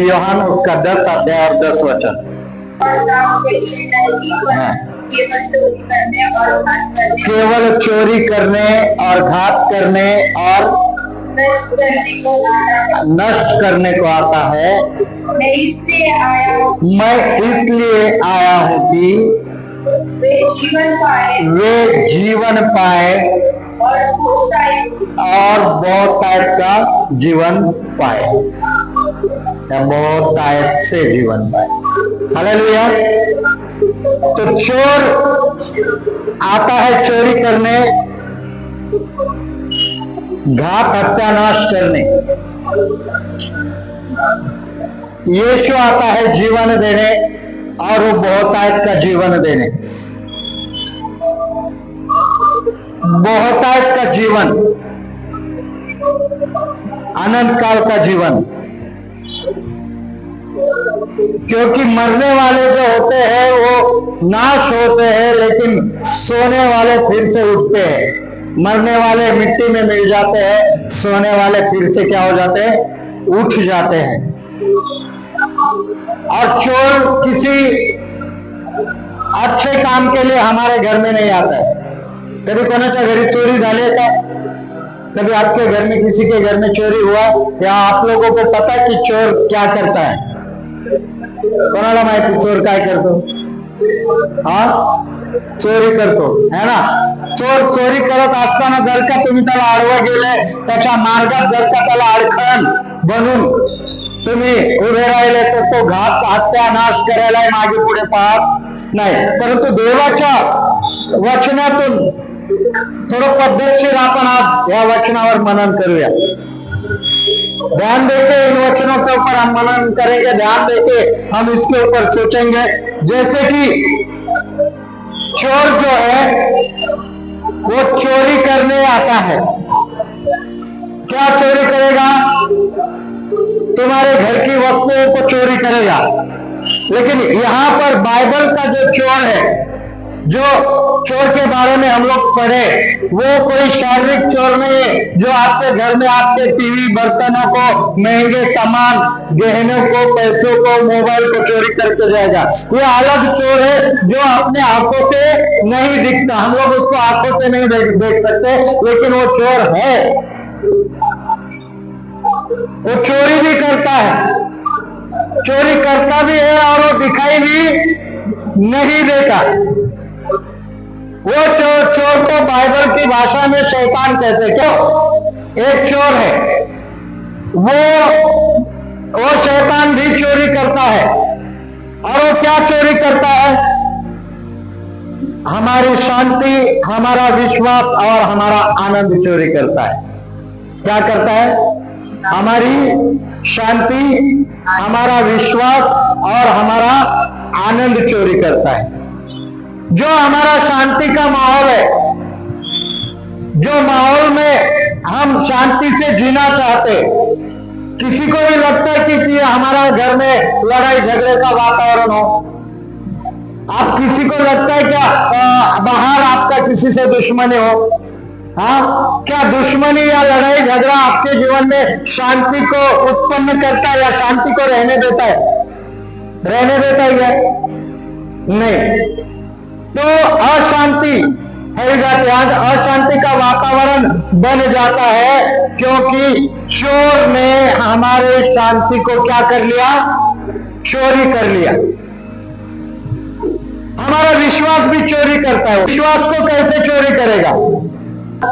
यूहन्ना उसका 10 अध्याय और 10 वचन। केवल चोरी करने और घात करने और नष्ट करने को आता है। मैं इसलिए आया हूँ कि वे जीवन पाए और बहुतायत का जीवन पाए, या बहुतायत से जीवन पाए। हालेलुया। तो चोर आता है चोरी करने, घात हत्यानाश करने। यीशु आता है जीवन देने, और वो बहुतायत का जीवन देने। बहुतायत का जीवन, अनंत काल का जीवन। क्योंकि मरने वाले जो होते हैं वो नाश होते हैं, लेकिन सोने वाले फिर से उठते हैं। मरने वाले मिट्टी में मिल जाते हैं, सोने वाले फिर से क्या हो जाते हैं? उठ जाते हैं। और चोर किसी अच्छे काम के लिए हमारे घर में नहीं आता है। कभी कोणाच्या घरी चोरी झाली है क्या? कभी आपके घर में, किसी के घर में चोरी हुआ? या आप लोगों को पता है कि चोर क्या करता है? कोणाला माहिती चोर काय करतो? हाँ, चोरी करतो है ना। चोर चोरी करत असताना जर का तुम्ही त्याला आडवं गेले, त्याच्या मार्गात जर का त्याला अडखळण बनून तुम्ही उभे राहिले, तर तो घात हत्यानाश करायला मागे पुढे पाहत नाही। परंतु देवाच्या वचनातून थोडं पद्धतशीर आपण आज या वचनावर मनन करूया। ध्यान देके इन वचनों के ऊपर हम मनन करेंगे, ध्यान देके हम इसके ऊपर सोचेंगे। जैसे कि चोर जो है वो चोरी करने आता है। क्या चोरी करेगा? तुम्हारे घर की वस्तुओं को चोरी करेगा। लेकिन यहां पर बाइबल का जो चोर है, जो चोर के बारे में हम लोग पढ़े, वो कोई शारीरिक चोर नहीं है जो आपके घर में आपके टीवी, बर्तनों को, महंगे सामान, गहनों को, पैसों को, मोबाइल को चोरी करके जाएगा। ये अलग चोर है जो अपने आंखों से नहीं दिखता। हम लोग उसको आंखों से नहीं देख सकते, लेकिन वो चोर है। वो चोरी भी करता है, चोरी करता भी है, और वो दिखाई भी नहीं देता। वो चोर को बाइबल की भाषा में शैतान कहते। क्यों? एक चोर है, वो शैतान भी चोरी करता है। और वो क्या चोरी करता है? हमारी शांति, हमारा विश्वास और हमारा आनंद चोरी करता है। क्या करता है? हमारी शांति, हमारा विश्वास और हमारा आनंद चोरी करता है। जो हमारा शांति का माहौल है, जो माहौल में हम शांति से जीना चाहते, किसी को भी लगता है कि हमारा घर में लड़ाई झगड़े का वातावरण हो। आप किसी को लगता है क्या बाहर आपका किसी से दुश्मनी हो? हाँ, क्या दुश्मनी या लड़ाई झगड़ा आपके जीवन में शांति को उत्पन्न करता है या शांति को रहने देता है? रहने देता है क्या? नहीं। तो अशांति हो जाती है, अशांति का वातावरण बन जाता है, क्योंकि चोर ने हमारे शांति को क्या कर लिया? चोरी कर लिया। हमारा विश्वास भी चोरी करता है। विश्वास को कैसे चोरी करेगा?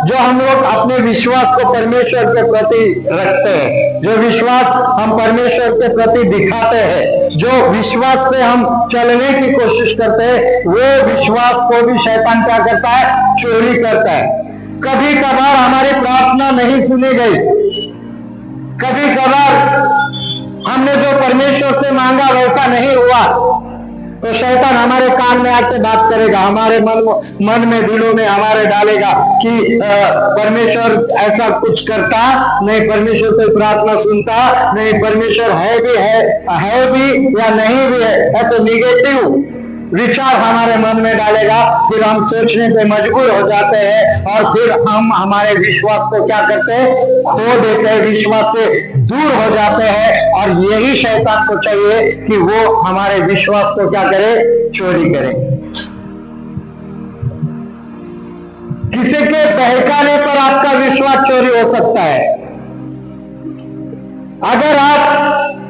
जो हम लोग अपने विश्वास को परमेश्वर के प्रति रखते हैं, जो विश्वास हम परमेश्वर के प्रति दिखाते हैं, जो विश्वास से हम चलने की कोशिश करते हैं, वो विश्वास को भी शैतान क्या करता है? चोरी करता है। कभी कभार हमारी प्रार्थना नहीं सुनी गई, कभी कभार हमने जो परमेश्वर से मांगा वैसा नहीं हुआ, तो शैतान हमारे कान में आके बात करेगा, हमारे मन में, दिलों में हमारे डालेगा कि परमेश्वर ऐसा कुछ करता नहीं, परमेश्वर कोई प्रार्थना सुनता नहीं, परमेश्वर है भी या नहीं भी है। ऐसे निगेटिव विचार हमारे मन में डालेगा, फिर हम सोचने पे मजबूर हो जाते हैं और फिर हम हमारे विश्वास को क्या करते हैं, खो देते हैं, विश्वास से दूर हो जाते हैं। और यही शैतान को चाहिए कि वो हमारे विश्वास को क्या करे, चोरी करे। किसी के बहकाने पर आपका विश्वास चोरी हो सकता है। अगर आप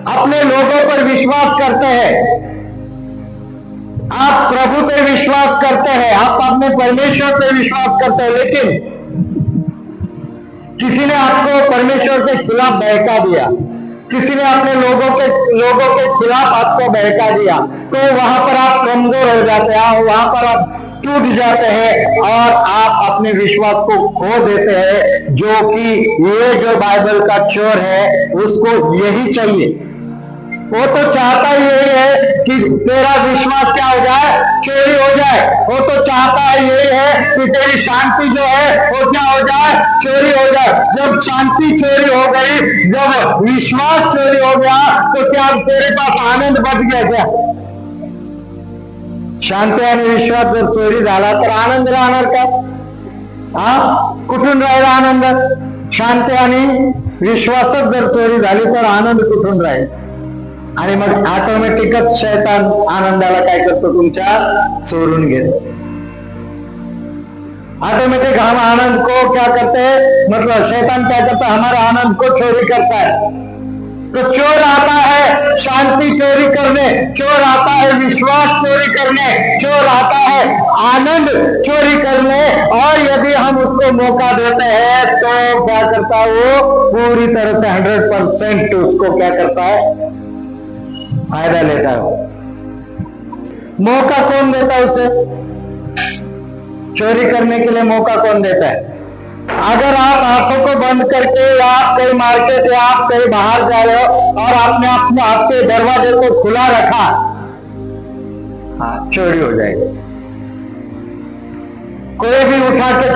अपने लोगों पर विश्वास करते हैं, आप प्रभु पे विश्वास करते हैं, आप अपने परमेश्वर पे विश्वास करते हैं, लेकिन किसी ने आपको परमेश्वर के खिलाफ बहका दिया, किसी ने अपने लोगों के खिलाफ आपको बहका दिया, तो वहां पर आप कमजोर हो जाते हैं, वहां पर आप टूट जाते हैं और आप अपने विश्वास को खो देते हैं। जो कि ये जो बाइबल का चोर है उसको यही चाहिए, वो तो चाहता यही है कि तेरा विश्वास क्या हो जाए, चोरी हो जाए। वो तो चाहता यही है कि तेरी शांति जो है वो क्या हो जाए, चोरी हो जाए। जब शांति चोरी हो गई, जब विश्वास चोरी हो गया, तो क्या तेरे पास आनंद बच गया क्या? शांती आणि विश्वास जर चोरी झाला तर आनंद राहणार का? कुठून राहील आनंद? शांती आणि विश्वासच जर चोरी झाली तर आनंद कुठून राहील? आणि मग ऑटोमॅटिकच शैतान आनंदाला काय करतो, तुमच्या चोरून घेतो। ऑटोमेटिक हम आनंद को क्या करते हैं, मतलब शैतान क्या करता है, हमारे आनंद को चोरी करता है। तो चोर आता है शांति चोरी करने, चोर आता है विश्वास चोरी करने, चोर आता है आनंद चोरी करने। और यदि हम उसको मौका देते हैं तो क्या करता है, वो पूरी तरह से 100% उसको क्या करता है, फायदा लेता है। मौका कौन देता है उसे चोरी करने के लिए? मौका कौन देता है? अगर आप आंखों को बंद करके आप कहीं मार्केट या आप कहीं बाहर जा रहे हो और आपने आपके दरवाजे को खुला रखा, चोरी हो जाएगी। कोई भी उठा के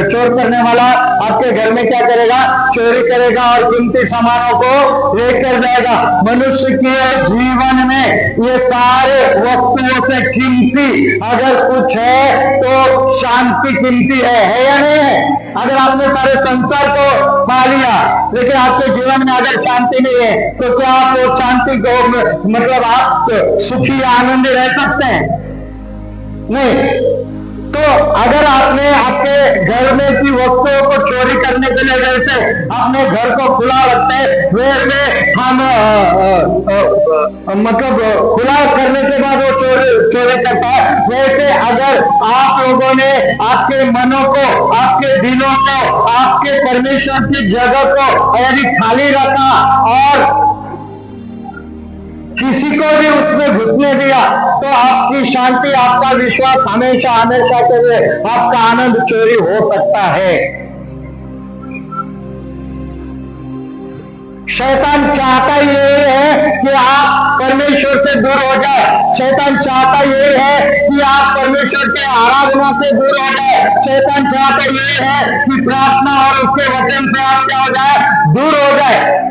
चोर करने वाला आपके घर में क्या करेगा, चोरी करेगा और कीमती सामानों को लेकर जाएगा। मनुष्य के जीवन में ये सारे वस्तुओं से कीमती अगर कुछ है तो शांति कीमती है या नहीं है? अगर आपने सारे संसार को पा लिया लेकिन आपके जीवन में अगर शांति नहीं है तो क्या आप वो शांति को, मतलब आप सुखी आनंदी रह सकते हैं? नहीं। तो अगर आपने आपके घर में की वस्तुओं को चोरी करने के लिए जैसे अपने घर को खुला रखते हैं, वैसे हम मतलब खुला करने के बाद वो चोरी करता है, वैसे अगर आप लोगों ने आपके मनों को, आपके दिलों को, आपके परमेश्वर की जगह को यदि खाली रखा और किसी को भी उसमें घुसने दिया तो आपकी शांति, आपका विश्वास हमेशा हमेशा के लिए आपका आनंद चोरी हो सकता है। शैतान चाहता ये है कि आप परमेश्वर से दूर हो जाए। शैतान चाहता ये है कि आप परमेश्वर के आराधना से दूर हो जाए। शैतान चाहता ये है कि प्रार्थना और उसके वचन से आप क्या हो जाए, दूर हो जाए।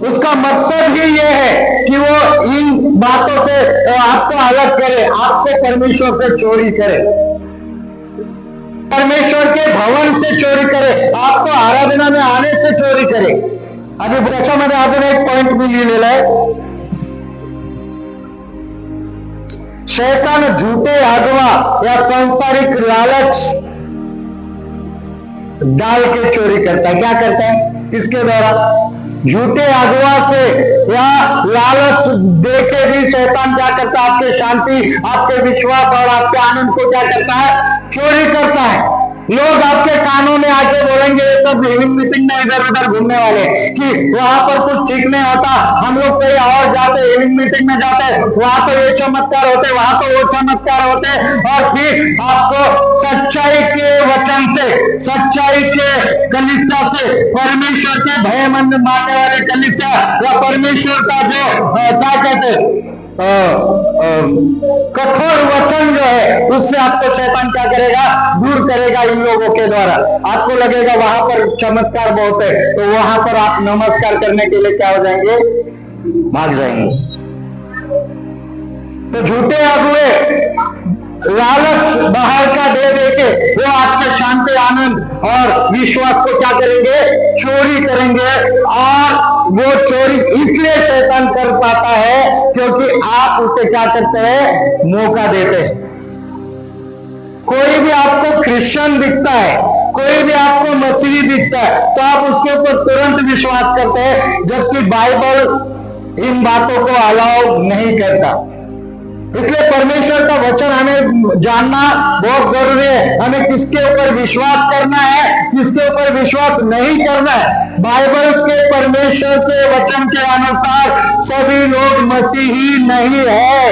उसका मकसद ही ये है कि वो इन बातों से आपको अलग करे, आपको परमेश्वर से चोरी करे, परमेश्वर के भवन से चोरी करे, आपको आराधना में आने से चोरी करे। अभी त्याच्यामध्ये अजून एक पॉइंट मी लिहिलेला आहे, शैतान झूठे अगवा या सांसारिक लालच डाल के चोरी करता है। क्या करता है? किसके द्वारा? झूठे अगवा से या लालच देके भी शैतान क्या करता है, आपके शांति, आपके विश्वास और आपके आनंद को क्या करता है, चोरी करता है। लोग आपके कानों में आके बोलेंगे ये सब इवनिंग मीटिंग में इधर उधर घूमने वाले कि वहां पर कुछ ठीक नहीं होता, हम लोग कहीं और जाते, इवनिंग मीटिंग में जाते, वहां तो ये चमत्कार होते, वहां तो वो चमत्कार होते। और फिर आपको सच्चाई के वचन से, सच्चाई के कलीसिया से, परमेश्वर के भय मानने वाले कलीसिया या परमेश्वर का जो क्या कहते कठोर वचन जो है उससे आपको शैतान क्या करेगा, दूर करेगा। इन लोगों के द्वारा आपको लगेगा वहां पर चमत्कार बहुत है, तो वहां पर आप नमस्कार करने के लिए क्या हो जाएंगे, भाग जाएंगे। तो झूठे अगुए लालच बाहर का दे देके वो आपका शांति, आनंद और विश्वास को क्या करेंगे? चोरी करेंगे। और वो चोरी इसलिए शैतान कर पाता है क्योंकि आप उसे क्या करते हैं? मौका देते हैं। कोई भी आपको क्रिश्चियन दिखता है, कोई भी आपको मसीही दिखता है, तो आप उसके ऊपर तुरंत विश्वास करते हैं, जबकि बाइबल इन बातों को अलाउ नहीं करता। इसलिए परमेश्वर का वचन हमें जानना बहुत जरूरी है। हमें किसके ऊपर विश्वास करना है, किसके ऊपर विश्वास नहीं करना है। बाइबल के परमेश्वर के वचन के अनुसार सभी लोग मसीही नहीं है।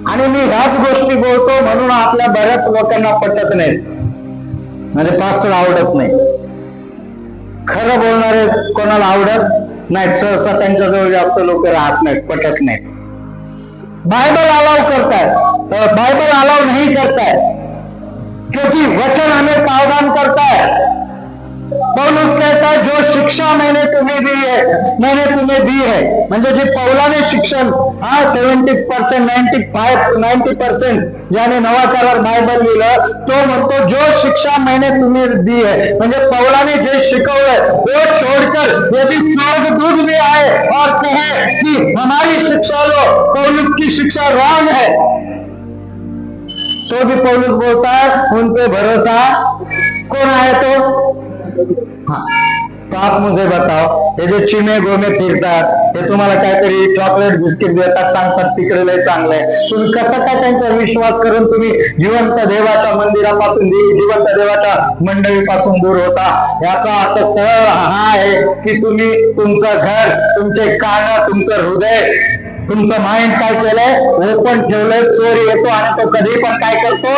आणि मी ह्याच गोष्टी बोलतो म्हणून आपल्या बऱ्याच लोकांना पटत नाही, म्हणजे पास्टर आवडत नाही। खरं बोलणारे कोणाला आवडत नाही, सहसा त्यांच्याजवळ जास्त लोक राहत नाहीत, पटत नाहीत। बाइबल अलाउ करता है, बाइबल अलाउ नहीं करता है, क्योंकि वचन हमें सावधान करता है। पौलुस कहता है जो शिक्षा मैंने तुम्हें दी है, म्हणजे जे पौलाने शिक्षण 70%, 90% ज्याने नवा करार बायबल लिहिलं, तो म्हणतो जो शिक्षा मैंने तुम्हें दी है, म्हणजे पौलाने जे शिकवलंय वो छोड़कर यदि स्वर्गदूत भी आए और कहे कि हमारी शिक्षा लो, पौलुस की शिक्षा रॉन्ग है, तो भी पौलुस बोलता है उन पे भरोसा। कौन आए तो? हाँ, तो आप मुझे बताओ, हे जे चिमे गोमे फिरतात, हे तुम्हाला काहीतरी चॉकलेट बिस्किट देतात, सांगतात तिकडे लय चांगलं आहे, तुम्ही कसं काय त्यांचा विश्वास करून तुम्ही जिवंत देवाच्या मंदिरापासून, जिवंत देवाच्या मंडळीपासून दूर होता? याचा अर्थ सरळ हा आहे की तुम्ही तुमचं घर, तुमचे कान, तुमचं हृदय, तुमचं माइंड काय केलंय? ओपन ठेवलंय। चोरी येतो आणि तो कधी पण काय करतो?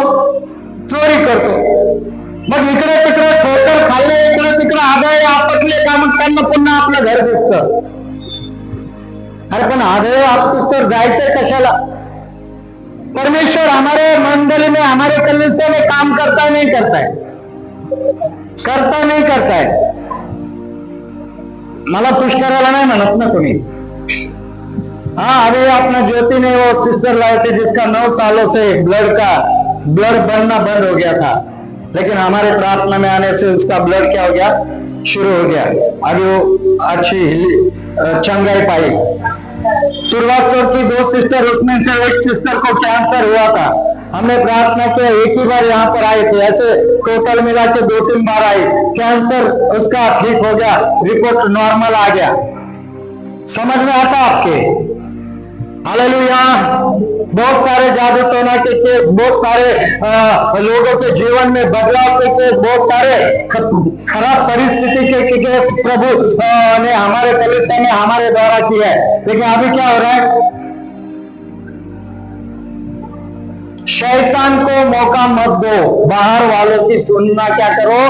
चोरी करतो। मग इकडे तिकडे ठोकर खाल्ले, इकडे तिकडे आदळे आपटले का मग त्यांना पुन्हा आपलं घर दिसतं? अरे पण आदळे आपटूस तर जायचंय कशाला? परमेश्वर हमारे मंडली में, हमारे कलीसिया में काम करता है नहीं करता है? करता नहीं करता है? मला पुश करायला नहीं म्हणत ना कोणी। हाँ, अभी अपना ज्योति ने वो सिस्टर लाई थी जिसका 9 सालों से ब्लड बनना बंद हो गया था, लेकिन हमारे प्रार्थना में आने से उसका ब्लड क्या हो गया? शुरू हो गया। अभी वो अच्छी चंगाई पाई। तुर्वाचौर की 2 सिस्टर, उसमें से एक सिस्टर को कैंसर हुआ था। हमने प्रार्थना किया, एक ही बार यहाँ पर आई थी, ऐसे टोटल मिला के 2-3 बार आई, कैंसर उसका ठीक हो गया, रिपोर्ट नॉर्मल आ गया। समझ में आता आपके? हालेलुया। बहुत सारे जादू टोना के केस, बहुत सारे लोगों के जीवन में बदलाव के केस, बहुत सारे खराब परिस्थिति के केस प्रभु ने हमारे कलीसिया ने हमारे द्वारा किया है। लेकिन अभी क्या हो रहा है? शैतान को मौका मत दो, बाहर वालों की सुनना क्या करो?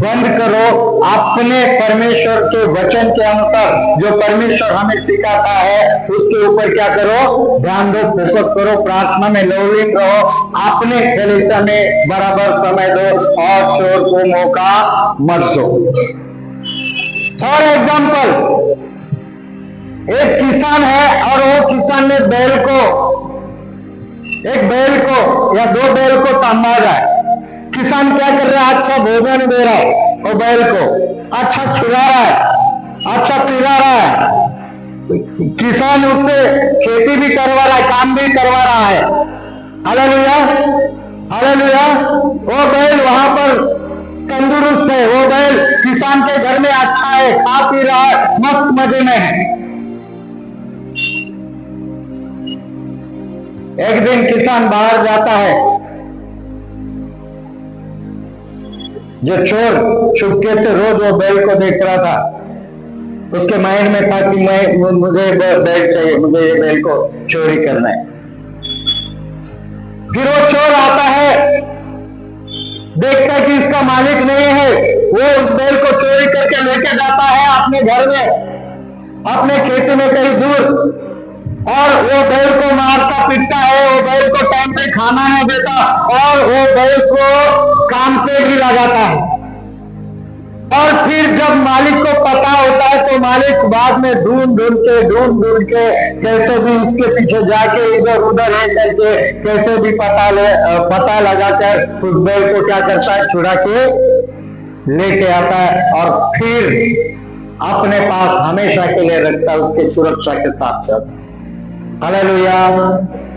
बंद करो। अपने परमेश्वर के वचन के अनुसार जो परमेश्वर हमें सिखाता है उसके ऊपर क्या करो? ध्यान दो, फोकस करो, प्रार्थना में लवलीन रहो, अपने कलीसिया में बराबर समय दो और चोर को मौका मत दो। फॉर एग्जाम्पल, एक किसान है और वो किसान ने एक बैल को या 2 बैल को संभाल रहा है। किसान क्या कर रहा है? अच्छा भोजन दे रहा है वो बैल को, अच्छा खिला रहा है, अच्छा पिला रहा है। किसान उससे खेती भी करवा रहा है, काम भी करवा रहा है। Hallelujah, hallelujah. वो बैल वहां पर तंदुरुस्त है, वो बैल किसान के घर में अच्छा है, खा पी रहा है, मस्त मजे में है। एक दिन किसान बाहर जाता है, जो चोर चुपके से रोज वो बैल को देख रहा था, उसके माइंड में था कि मुझे बैल चाहिए, मुझे ये बैल को चोरी करना है। फिर वो चोर आता है, देखता है कि इसका मालिक नहीं है, वो उस बैल को चोरी करके लेके जाता है अपने घर में, अपने खेती में कहीं दूर, और वो बैल को मारता पीटता है, वो बैल को टाइम पे खाना नहीं देता और वो बैल को काम पे भी लगाता है। और फिर जब मालिक को पता होता है तो मालिक बाद में ढूंढ ढूंढ के कैसे भी उसके पीछे जाके इधर उधर है करके कैसे भी पता लगाकर उस बैल को क्या करता है, छुड़ा के लेके आता है और फिर अपने पास हमेशा के लिए रखता है, उसकी सुरक्षा के साथ साथ। हालेलुया।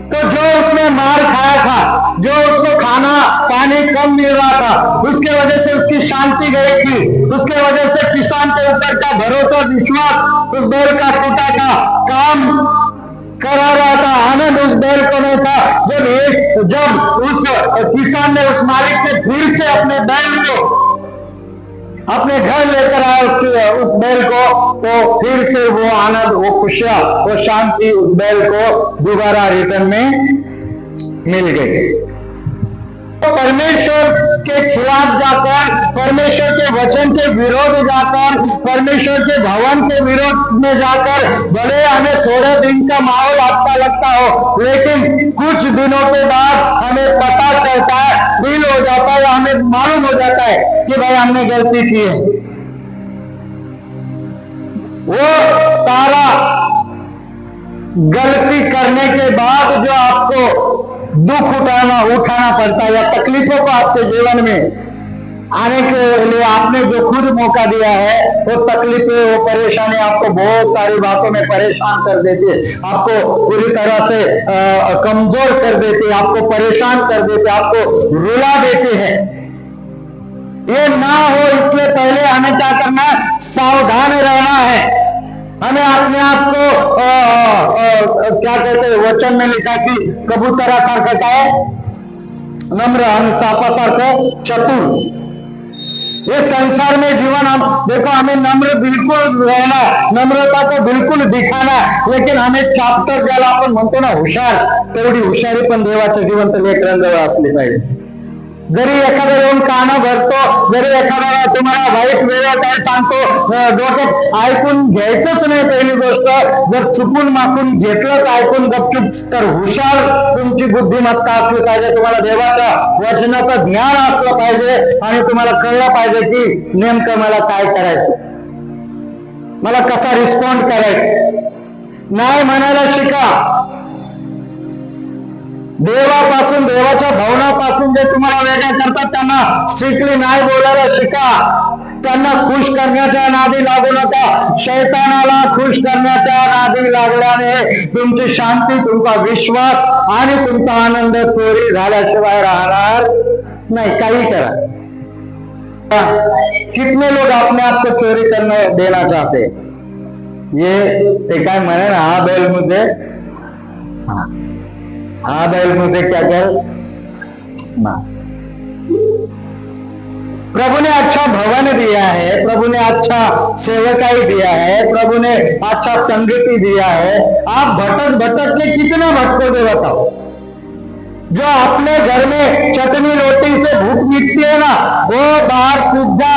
तो जो उसने मार खाया था, जो उसको खाना पानी कम मिल रहा था, उसके वजह से उसकी शांति गई थी, उसके वजह से किसान के ऊपर का भरोसा विश्वास उस बैल का टूटा था, काम करा रहा था, आनंद उस बैल को नहीं था। जब उस किसान ने उस मालिक ने फिर से अपने बैल को अपने घर लेकर आया उस बैल को, तो फिर से वो आनंद, वो खुशियां, वो शांति उस बैल को दोबारा रिटर्न में मिल गई। तो परमेश्वर के खिलाफ जाकर, परमेश्वर के वचन के विरोध जाकर, परमेश्वर के भवन के विरोध में जाकर, भले हमें थोड़े दिन का माहौल अच्छा लगता हो, लेकिन कुछ दिनों के बाद हमें पता चलता है, फील हो जाता है, हमें मालूम हो जाता है कि भाई हमने गलती की है। वो सारा गलती करने के बाद जो आपको दुख उठाना पड़ता है या तकलीफों को आपके जीवन में आने के लिए आपने जो खुद मौका दिया है, वो तकलीफें, वो परेशानी आपको बहुत सारी बातों में परेशान कर देती है, आपको पूरी तरह से कमजोर कर देती है, आपको परेशान कर देती है, आपको रुला देती है। ये ना हो इसलिए पहले हमें क्या करना है, सावधान रहना है। हमें अपने आप को क्या कहते हैं, वचन में लिखा कि कबूतरा सारखा है नम्र आणि सापासारखं चतुर। ये संसार में जीवन, हम देखो, हमें नम्र बिल्कुल रहना, नम्रता को बिल्कुल दिखाना, लेकिन हमें चाप्टर ज्याला आपण म्हणतो ना हुशार, तेवढी हुशारी पण देवाच्या जिवंत लेकरांजवळ असली पाहिजे। जरी एखादा येऊन कानं भरतो, जरी एखादा तुम्हाला वाईट वेळा काय सांगतो, डोक्यात ऐकून घ्यायचंच नाही पहिली गोष्ट। जर चुकून माकून घेतलंच ऐकून गपचूप, तर हुशार तुमची बुद्धिमत्ता असली पाहिजे, तुम्हाला देवाच्या वचनाचं ज्ञान असलं पाहिजे आणि तुम्हाला कळलं पाहिजे की नेमकं मला काय करायचं, मला कसा रिस्पॉन्ड करायचं। नाही म्हणायला शिका। देवापासून, देवाच्या भवनापासून जे तुम्हाला वेगळं करतात त्यांना स्ट्रिक्टली नाही बोलायला शिका। त्यांना खुश करण्याच्या नादी लागू नका। शैतानाला खुश करण्याच्या नादी लागल्याने तुमची शांती, तुमचा विश्वास आणि तुमचा आनंद चोरी झाल्याशिवाय राहणार नाही। काही करा, कितने लोग अपने आप को चोरी करने देना चाहते, ये काय म्हणे ना, हा बैल मुझे, हाँ बैल मुझे क्या कर ना। प्रभु ने अच्छा भवन दिया है, प्रभु ने अच्छा सेवकाई दिया है, प्रभु ने अच्छा संगति दिया है। आप भटक के कितना भटकोगे बताओ। जो अपने घर में चटनी रोटी से भूख मिटती है ना, वो बाहर पिज्जा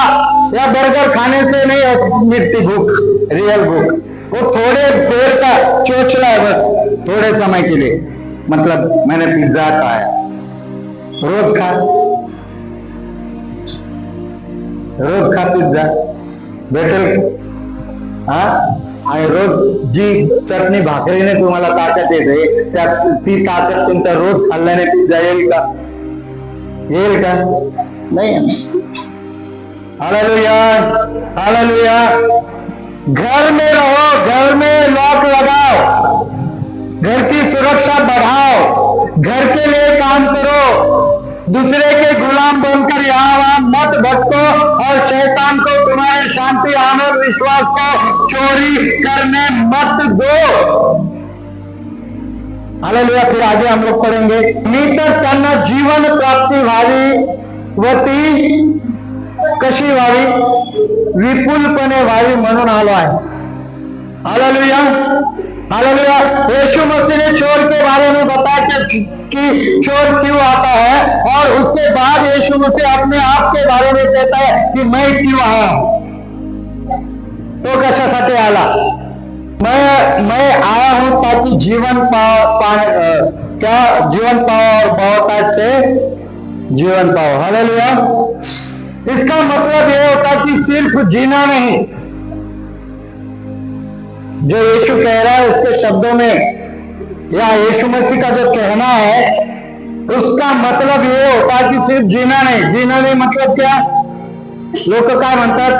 या बर्गर खाने से नहीं मिटती भूख, रियल भूख। वो थोड़े देर का चोचला है, बस थोड़े समय के लिए। मतलब मैंने पिज्जा खाया, रोज खा पिज्जा भेटेल, हा, आणि रोज जी चटणी भाकरीने तुम्हाला ताकद येते, ती ताकद तुमच्या रोज खाल्ल्याने पिज्जा येईल का? येईल का? नाही। Hallelujah, hallelujah. घर में रहो, घर में लॉक लगाओ, घर की सुरक्षा बढ़ाओ, घर के लिए काम करो, दूसरे के गुलाम बनकर यहाँ वहां मत भटको और शैतान को तुम्हारे शांति, आनंद, विश्वास को चोरी करने मत दो। हालेलुया। फिर आगे हम लोग पढ़ेंगे, नितर त्यांना जीवन प्राप्ती व्हावी व ती कशी व्हावी, विपुलपणे व्हावी म्हणून आलो आहे। Hallelujah, hallelujah. यीशु मसीह ने चोर के बारे में बताया कि चोर क्यों आता है, और उसके बाद यीशु मसीह अपने आप के बारे में कहता है कि मैं क्यों आया हूं। तो कशासाठी आला? मैं आया हूं ताकि जीवन क्या जीवन पाओ और बहुतायत से जीवन पाओ। हालेलुया। इसका मतलब यह होता कि सिर्फ जीना नहीं, जो यीशु कह रहा है उसके शब्दों में या यीशु मसीह का जो कहना है उसका मतलब ये होता कि सिर्फ जीना नहीं मतलब क्या? लोक काय म्हणतात,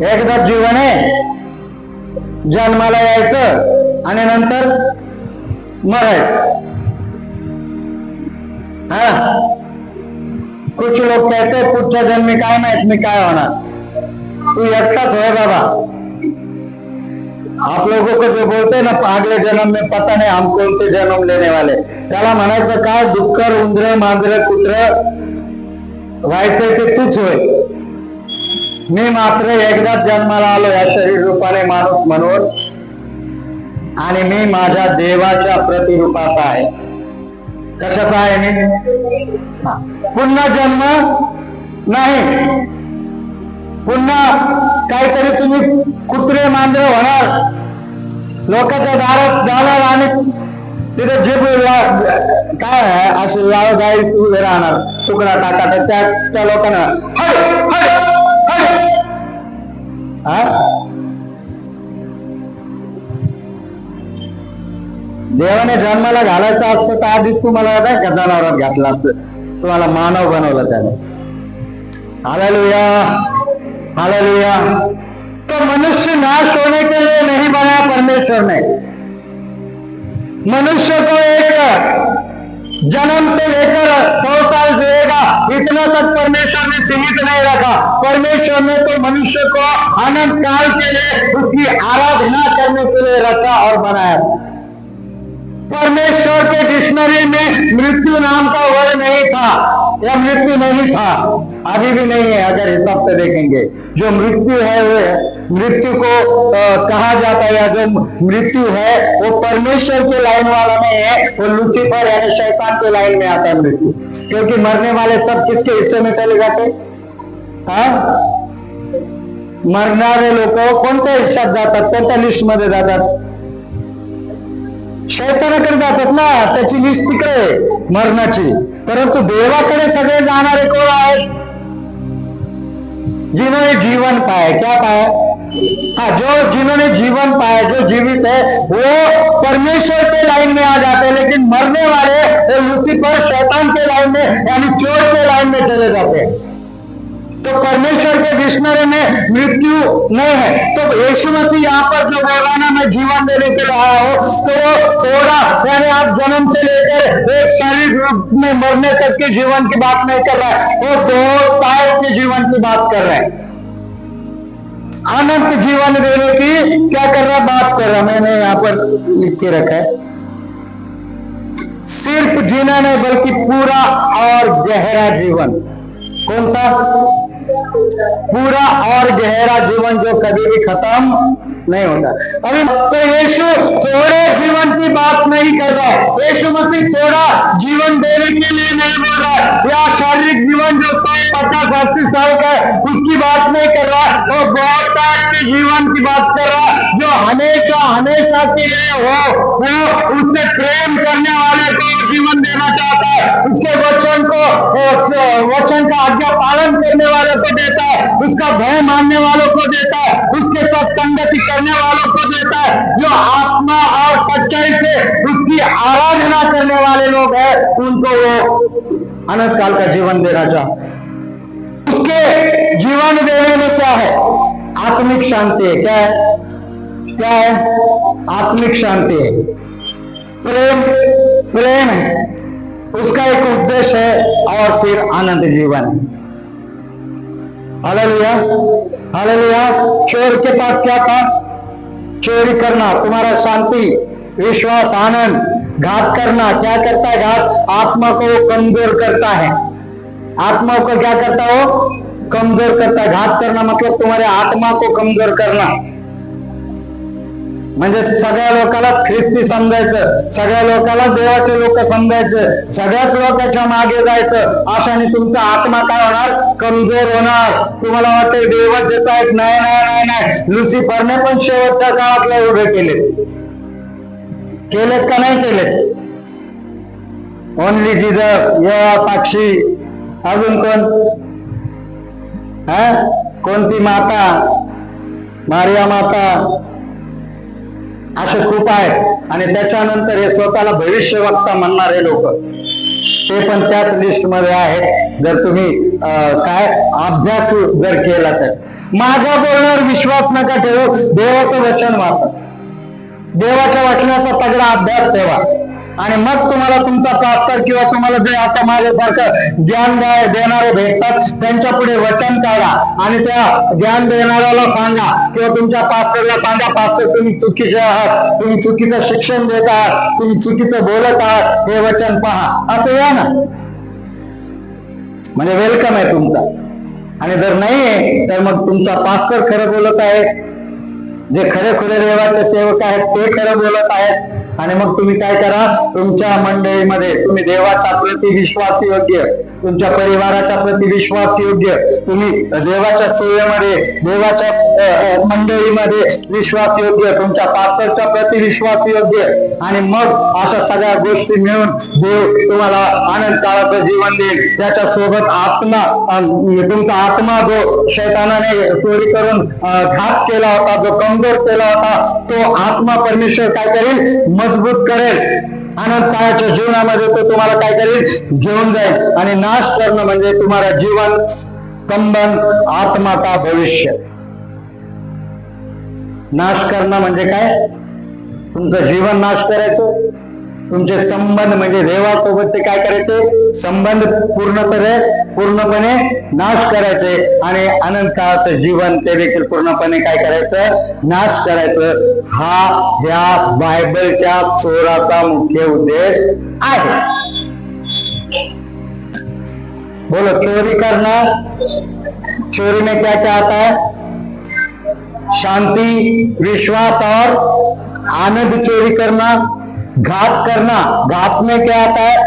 एकदा जीवन आहे, जन्माला यायचं आणि नंतर मरायचं. हाँ, कुछ लोग कहते हैं पुढच्या जन्मी काय माहित मी काय होणार, तू एकटाच होय बाबा. आप लोगों को जो बोलते हैं ना अगले जन्म में पता नहीं हम कौन से जन्म लेने वाले, त्याला म्हणायचं काय, डुक्कर उंदर मांजर कुत्र व्हायचंय ते तूच होय. मी मात्र एकदाच जन्माला आलो या शरीर रूपाने माणूस म्हणून, आणि मी माझ्या देवाच्या प्रतिरूपाचा आहे. कशाचा आहे मी? पुन्हा जन्म नाही, पुन्हा काहीतरी तुम्ही कुत्रे मांजर होणार, लोकांच्या दारात जाणार आणि तिथे जीभ काय आहे असे लाळ गाई उभे राहणार, तुकडा टाका त्या लोकांना देवाने जन्माला घालायचं असतं तर आधीच तुम्हाला नाही का जनावरात घातलं असतं, तुम्हाला मानव बनवलं त्याने. Hallelujah, hallelujah. तो मनुष्य नाश होने के लिए नहीं बनाया परमेश्वर ने. मनुष्य को एक जन्म से लेकर 100 साल जिएगा इतना तक परमेश्वर ने सीमित नहीं रखा. परमेश्वर ने तो मनुष्य को अनंत काल के लिए उसकी आराधना करने के लिए रखा और बनाया. परमेश्वर के डिक्शनरी में मृत्यु नाम का वर्ड नहीं था, या मृत्यु नहीं था, अभी भी नहीं है. अगर हिसाब से देखेंगे जो मृत्यु है वो मृत्यु को कहा जाता है, या जो मृत्यु है वो परमेश्वर के लाइन वाला नहीं है, वो लूसीफर यानी शैतान के लाइन में आता है मृत्यु. क्योंकि मरने वाले सब किसके हिस्से में चले जाते? मरणारे लोक कोणत्या हिस्सात जातात, कोणत्या लिस्ट मध्ये जातात? शैतानाकडे जातात ना, त्याची लिस्ट तिकडे मरणाची. परंतु देवाकडे सगळे जाणारे कोण आहेत? जिन्होंने जीवन पाया. क्या पाया? हाँ, जो जिन्होंने जीवन पाया, जो जीवित है वो परमेश्वर के लाइन में आ जाते हैं, लेकिन मरने वाले वो लूसीफर शैतान के लाइन में यानी चोर के लाइन में चले जाते हैं. तो परमेश्वर के डिक्शनरी में मृत्यु नहीं है. तो यीशु मसीह यहाँ पर जो बोला ना मैं जीवन देने के लिए आया हूँ, तो वो थोड़ा यानी आप जन्म से लेकर एक शरीर रूप में मरने तक के जीवन की बात नहीं कर रहा है, वो 2 टाइप के जीवन की बात कर रहे हैं. अनंत जीवन देने की क्या कर रहा है, बात कर रहा है. मैंने यहाँ पर लिख के रखा है, सिर्फ जीना नहीं बल्कि पूरा और गहरा जीवन. कौन सा? पूरा और गहरा जीवन जो कभी भी खत्म नहीं होता. अभी तो यीशु थोड़े जीवन की बात नहीं कर रहा है. यीशु मसीह थोड़ा जीवन देने के लिए नहीं बोल रहा है, या शारीरिक जीवन जो 50-80 साल का है उसकी बात नहीं कर रहा है. वो बहुत टाइप के जीवन की बात कर रहा है जो हमेशा हमेशा के लिए हो. वो उससे प्रेम करने वाले को जीवन देना चाहता है, उसके वचन को वचन का आज्ञा पालन करने वाले को देता है, उसका भय मानने वालों को देता है, उसके साथ संगति करने वालों को देता है. जो आत्मा और सच्चाई से उसकी आराधना करने वाले लोग हैं उनको वो अनंत काल का जीवन देना चाहता है. उसके जीवन देने में क्या है? आत्मिक शांति है. क्या है? क्या है? आत्मिक शांति है, प्रेम है, उसका एक उद्देश्य है, और फिर आनंद जीवन है. Hallelujah, hallelujah. चोर के पास क्या था? चोरी करना, तुम्हारा शांति, विश्वास, आनंद. घात करना, क्या करता है घात? आत्मा को कमजोर करता है. आत्मा को क्या करता है? वो कमजोर करता है. घात करना मतलब तुम्हारे आत्मा को कमजोर करना. म्हणजे सगळ्या लोकांना ख्रिस्ती समजायचं, सगळ्या लोकांना देवाचे लोक समजायचं, सगळ्याच लोकांच्या मागे जायचं, अशाने तुमचा आत्मा काय होणार? कमजोर होणार. तुम्हाला वाटतं देवच देत आहेत. नाही नाही नाही, लुसिफरने पण शेवटच्या काळातला उभे केलेत का नाही केलेत? ओनली जीसस, यहोवा साक्षी, अजून कोण? कोणती माता, मारिया माता, असे खूप आहेत. आणि त्याच्यानंतर हे स्वतःला भविष्यवक्ता म्हणणारे लोक, ते पण त्याच लिस्ट मध्ये आहेत. जर तुम्ही काय अभ्यास जर केला तर. माझ्या बोलण्यावर विश्वास नका ठेवू, देवाचं वचन वाचा, देवाच्या वचनाचा तगडा अभ्यास ठेवा, आणि मग तुम्हाला तुमचा पास्टर किंवा तुम्हाला जे आता माझ्यासारखं ज्ञान देणारे भेटतात त्यांच्या पुढे वचन काढा आणि त्या ज्ञान देणाऱ्याला सांगा किंवा तुमच्या पास्टरला सांगा, पास्टर तुम्ही चुकीचे आहात, तुम्ही चुकीचं शिक्षण देत आहात, तुम्ही चुकीचं बोलत आहात, हे वचन पहा, असं या ना, म्हणजे वेलकम आहे तुमचा. आणि जर नाही तर मग तुमचा पास्टर खरं बोलत आहे, जे खरे खुरे देवाचे सेवक आहेत ते खरं बोलत आहेत. आणि मग तुम्ही काय करा, तुमच्या मंडळीमध्ये तुम्ही देवाच्या प्रति विश्वास योग्य, तुमच्या परिवाराच्या प्रति विश्वास योग्य, तुम्ही देवाच्या सेवेमध्ये, देवाच्या मंडळीमध्ये विश्वास योग्य, तुमच्या पास्टरच्या प्रति विश्वास योग्य, आणि मग अशा सगळ्या गोष्टी मिळून देव तुम्हाला आनंद काळाचं जीवन देईल. त्याच्यासोबत आत्मा, तुमचा आत्मा जो शैतानाने चोरी करून घात केला होता, जो कमजोर केला होता, तो आत्मा परमेश्वर काय करेल, मजबूत करेल. आनंद काळाच्या जीवनामध्ये तो तुम्हाला काय करेल, घेऊन जाईल. आणि नाश करणं म्हणजे तुम्हाला जीवन, संबंध, आत्मा का भविष्य. नाश करणं म्हणजे काय, तुमचं जीवन नाश करायचं, तुमचे संबंध म्हणजे देवासोबतचे काय करायचे, संबंध पूर्णपणे नाश करायचे, आणि अनंत काळाचं जीवन ते देखील पूर्णपणे काय करायचं, नाश करायचं. हा ह्या बायबलच्या चोराचा मुख्य उद्देश आहे. बोलो, चोरी करना, चोरी में क्या क्या आता है, शांति, विश्वास और आनंद चोरी करना. घात करना, घात में क्या आता है,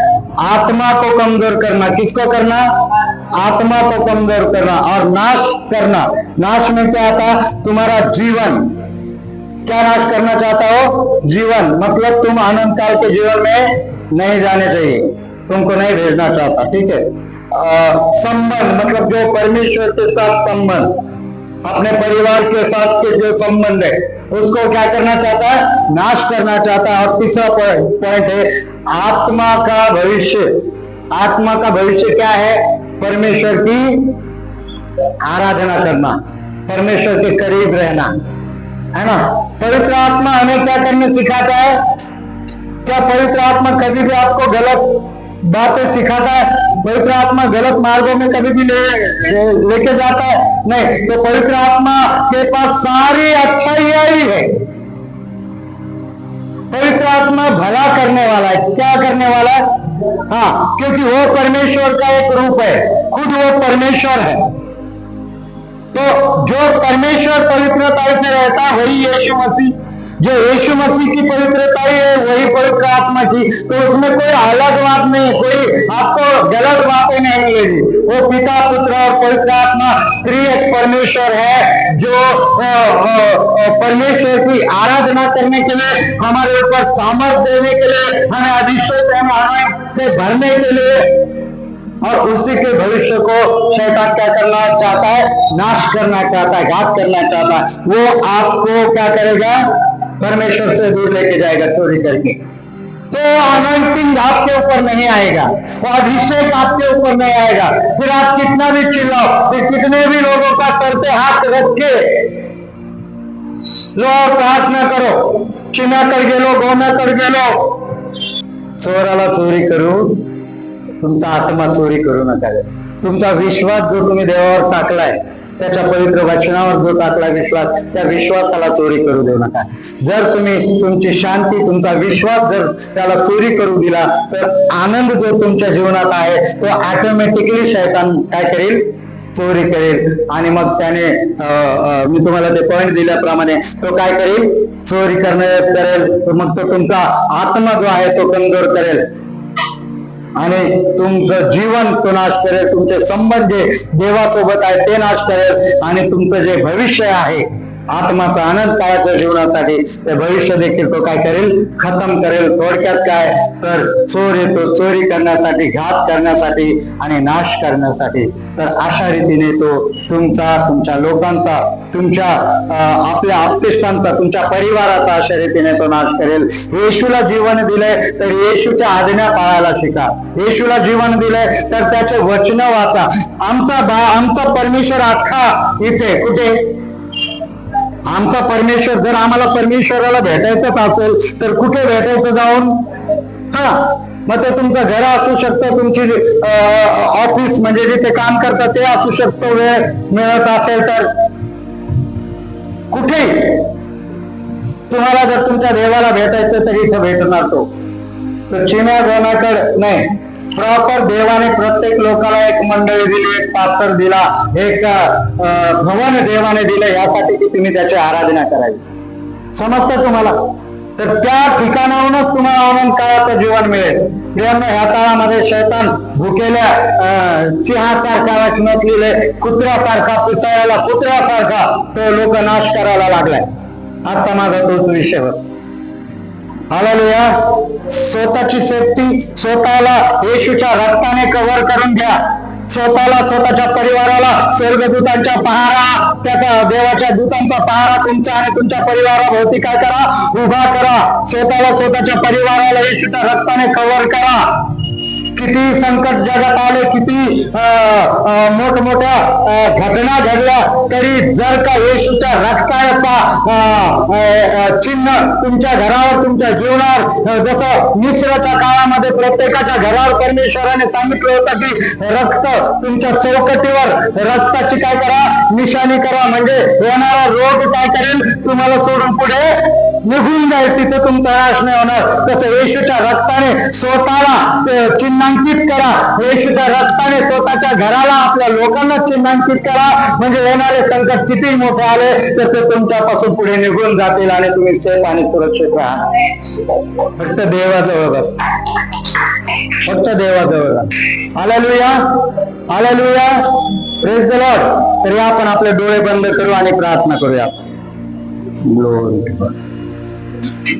आत्मा को कमजोर करना. किसको करना, आत्मा को कमजोर करना. और नाश करना, नाश में क्या आता है, तुम्हारा जीवन. क्या नाश करना चाहता हो, जीवन. मतलब तुम आनंद काल के जीवन में नहीं जाने चाहिए, तुमको नहीं भेजना चाहता, ठीक है. संबंध मतलब जो परमेश्वर के साथ संबंध, अपने परिवार के साथ के जो संबंध है उसको क्या करना चाहता है, नाश करना चाहता है. और तीसरा पॉइंट है आत्मा का भविष्य. आत्मा का भविष्य क्या है, परमेश्वर की आराधना करना, परमेश्वर के करीब रहना, है ना. पवित्र आत्मा हमें क्या करने सिखाता है, क्या पवित्र आत्मा कभी भी आपको गलत बातें सिखाता है, पवित्र आत्मा गलत मार्गों में कभी भी लेके जाता है, नहीं. तो पवित्र आत्मा के पास सारी अच्छाइयां ही है. पवित्र आत्मा भला करने वाला है. क्या करने वाला है, हाँ, क्योंकि वो परमेश्वर का एक रूप है, खुद वो परमेश्वर है. तो जो परमेश्वर पवित्रता से रहता है वही यीशु मसीह, जो यीशु मसीह की पवित्रता है वही पवित्र आत्मा की. तो उसमें कोई अलग बात नहीं, कोई आपको गलत बातें नहीं मिलेगी. वो पिता, पुत्र और पवित्र आत्मा त्रिएक परमेश्वर है, जो परमेश्वर की आराधना करने के लिए, हमारे ऊपर सामर्थ देने के लिए, हमें अभिषेक से भरने के लिए, और उसी के भविष्य को शैतान क्या करना चाहता है, नाश करना चाहता है, घात करना चाहता है. वो आपको क्या करेगा, परमेश्वर से दूर लेके जाएगा चोरी करके. तो अनॉइंटिंग आपके ऊपर नहीं आएगा, वो अभिषेक आपके ऊपर नहीं आएगा. फिर आप कितना भी चिल्लाओ, फिर कितने भी लोगों का सर पे हाथ रख के लो, प्रार्थना करो, चिन्हाकडे गेलो, गोम्याकडे गेलो, चोराला चोरी करू, तुमचा आत्मा चोरी करू नका. तुमचा विश्वास जो तुम्ही देवावर टाकलाय, त्याच्या पवित्र वचनावर जो टाकला विश्वास, त्या विश्वासाला चोरी करू देऊ नका. जर तुम्ही तुमची शांती, तुमचा विश्वास जर त्याला चोरी करू दिला, तर आनंद जो तुमच्या जीवनात आहे तो ऑटोमॅटिकली शैतान काय करेल, चोरी करेल. आणि मग त्याने मी तुम्हाला ते पॉइंट दिल्याप्रमाणे तो काय करेल, चोरी करेल. मग तो तुमचा आत्मा जो आहे तो कमजोर करेल आणि तुमचं जीवन तो नाश करेल. तुमचे संबंध जे देवासोबत आहे ते नाश करेल, आणि तुमचं जे भविष्य आहे आत्माचा आनंद काळाच्या जीवनासाठी ते भविष्य देखील तो काय करेल, खतम करेल. थोडक्यात काय तर चोर येतो चोरी करण्यासाठी, घात करण्यासाठी आणि नाश करण्यासाठी. तर अशा रीतीने तो तुमच्या लोकांचा, तुमच्या आपल्या आप्तेष्टांचा, तुमच्या परिवाराचा अशा रीतीने तो नाश करेल. येशूला जीवन दिलंय तर येशूच्या आज्ञा पाळायला शिका. येशूला जीवन दिलंय तर त्याचे वचन वाचा. आमचा परमेश्वर अख्खा इथे कुठे, आमचा परमेश्वर, जर आम्हाला परमेश्वराला भेटायचंच असेल तर कुठे भेटायचं जाऊन? मग ते तुमचं घर असू शकतं, तुमची ऑफिस म्हणजे जिथे काम करतात ते असू शकतं, वेळ मिळत असेल तर कुठेही. तुम्हाला जर तुमच्या देवाला भेटायचं तर इथं भेटणार तो. तर चिन्या गोनाकडे नाही, प्रॉपर देवाने प्रत्येक लोकांना एक मंडळी दिली, एक पात्र दिला, एक भवन देवाने दिलं यासाठी की तुम्ही त्याची आराधना करावी. समजतं तुम्हाला? तर त्या ठिकाणाहूनच तुम्हाला आनंद काळाचं जीवन मिळेल. प्रियांनो, ह्या काळामध्ये शैतान भुकेल्या सिंहासारखा वचनात लिहिले, कुत्र्यासारखा, पिसाळ्याला कुत्र्यासारखा तो लोक नाश करायला लागलाय. आजचा माझा तोच विषय होता. हालेलुया. स्वतःची सेफ्टी स्वतःला येशूच्या रक्ताने कव्हर करून घ्या. स्वतःला, स्वतःच्या परिवाराला स्वर्गदूतांच्या पहारा, त्याचा देवाच्या दूतांचा पहारा तुमचा आणि तुमच्या परिवाराभोवती काय करा, उभा करा. स्वतःला, स्वतःच्या परिवाराला येशूच्या रक्ताने कव्हर करा. किती संकट जगात आले, किती मोठमोठ्या घटना घडल्या, तरी जर का येशूच्या रक्ताचा चिन्ह तुमच्या घरावर, तुमच्या जीवनावर, जसं मिस्रच्या काळामध्ये प्रत्येकाच्या घरावर परमेश्वराने सांगितलं होतं की रक्त, तुमच्या चौकटीवर रक्ताची काय करा, निशाणी करा, म्हणजे येणारा रोग काय करेल, तुम्हाला सोडून पुढे निघून जाईल, तिथे तुमचा नाश नाही होणार. तसं येशूच्या रक्ताने स्वतःला चिन्हांकित करा. येशूच्या रक्ताने स्वतःच्या घराला, आपल्या लोकांना चिन्हांकित करा, म्हणजे येणारे संकट किती मोठे आले तर ते तुमच्यापासून पुढे निघून जातील आणि तुम्ही सेफ आणि सुरक्षित राहा. फक्त देवाजवळ बस, फक्त देवाजवळ. Hallelujah, hallelujah, praise the Lord. तरी आपण आपले डोळे बंद करू आणि प्रार्थना करूया. Glory to God. Thank you.